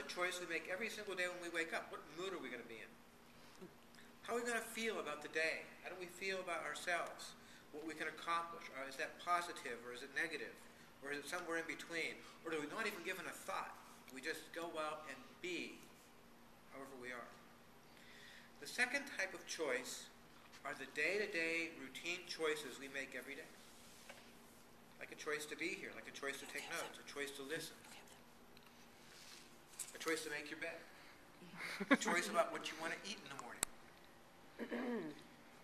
a choice we make every single day when we wake up. What mood are we going to be in? How are we going to feel about the day? How do we feel about ourselves? What we can accomplish? Is that positive or is it negative? Or is it somewhere in between? Or do we not even give it a thought? We just go out and be however we are. The second type of choice are the day-to-day routine choices we make every day. Like a choice to be here, like a choice to take notes, a choice to listen, a choice to make your bed, a choice about what you want to eat in the morning,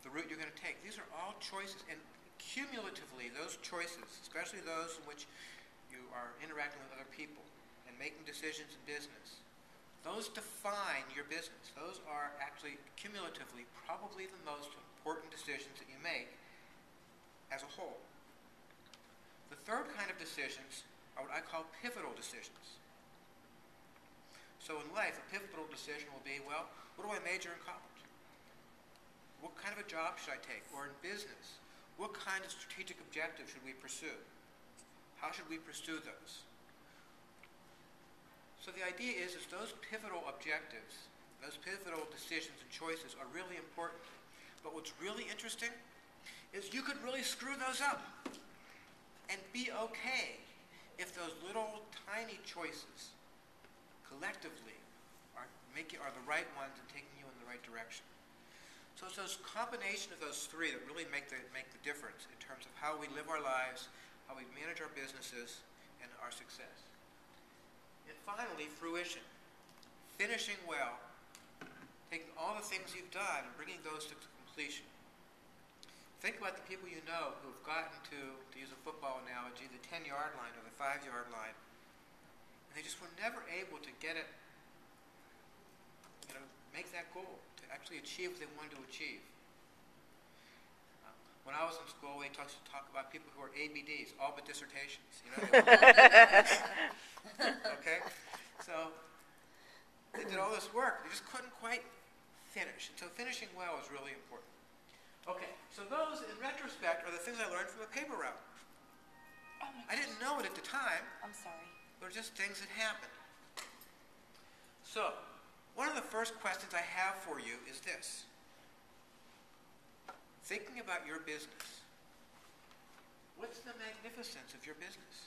the route you're going to take. These are all choices, and cumulatively those choices, especially those in which you are interacting with other people and making decisions in business, those define your business. Those are actually cumulatively probably the most important decisions that you make as a whole. The third kind of decisions are what I call pivotal decisions. So in life, a pivotal decision will be, well, what do I major in college? What kind of a job should I take? Or in business, what kind of strategic objective should we pursue? How should we pursue those? So the idea is those pivotal objectives, those pivotal decisions and choices are really important. But what's really interesting is you could really screw those up and be okay if those little tiny choices collectively are the right ones and taking you in the right direction. So it's those combination of those three that really make the difference in terms of how we live our lives, how we manage our businesses, and our success. And finally, fruition. Finishing well, taking all the things you've done and bringing those to completion. Think about the people you know who have gotten to use a football analogy, the 10-yard line or the 5-yard line. And they just were never able to get it, make that goal, to actually achieve what they wanted to achieve. When I was in school, we talk about people who are ABDs, all but dissertations. Okay? So they did all this work. They just couldn't quite finish. And so finishing well is really important. Okay, so those, in retrospect, are the things I learned from a paper route. Oh my gosh. I didn't know it at the time. I'm sorry. They're just things that happened. So, one of the first questions I have for you is this. Thinking about your business, what's the magnificence of your business?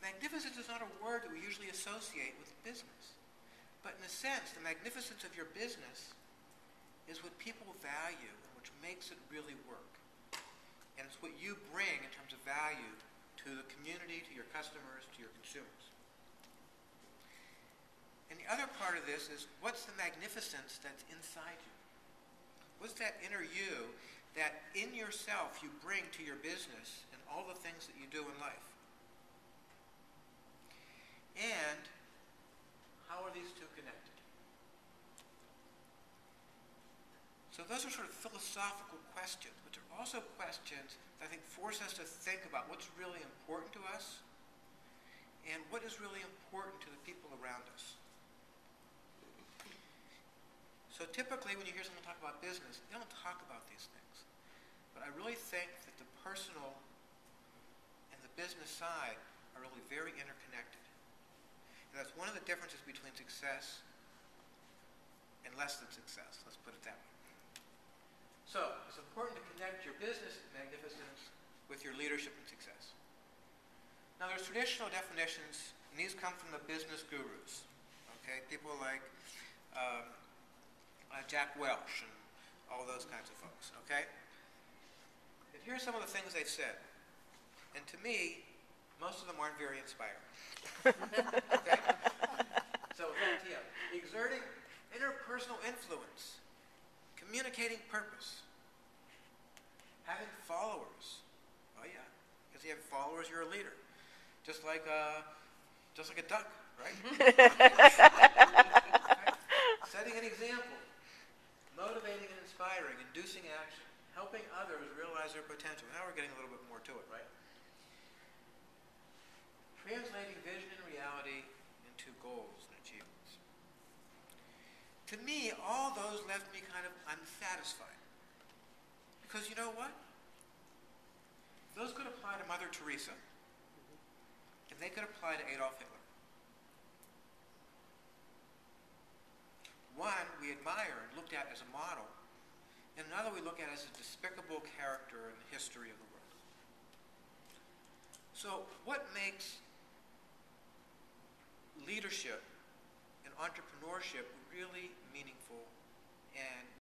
Magnificence is not a word that we usually associate with business. But in a sense, the magnificence of your business is what people value and which makes it really work. And it's what you bring in terms of value to the community, to your customers, to your consumers. And the other part of this is, what's the magnificence that's inside you? What's that inner you that in yourself you bring to your business and all the things that you do in life? And how are these two connected? So those are sort of philosophical questions, which are also questions that I think force us to think about what's really important to us and what is really important to the people around us. So typically when you hear someone talk about business, they don't talk about these things. But I really think that the personal and the business side are really very interconnected. And that's one of the differences between success and less than success. Let's put it that way. So, it's important to connect your business magnificence with your leadership and success. Now, there's traditional definitions, and these come from the business gurus. Okay, people like Jack Welch and all those kinds of folks. Okay, and here's some of the things they've said. And to me, most of them aren't very inspiring. Okay, so exerting interpersonal influence, communicating purpose, having followers. Oh yeah, because you have followers, you're a leader. Just like a duck, right? Okay. Setting an example, motivating and inspiring, inducing action, helping others realize their potential. Now we're getting a little bit more to it, right? Translating vision and reality into goals and achievements. To me, all those left me kind of unsatisfied. Because you know what? Those could apply to Mother Teresa, and they could apply to Adolf Hitler. we admire and looked at as a model, and another we look at as a despicable character in the history of the world. So what makes leadership and entrepreneurship really meaningful and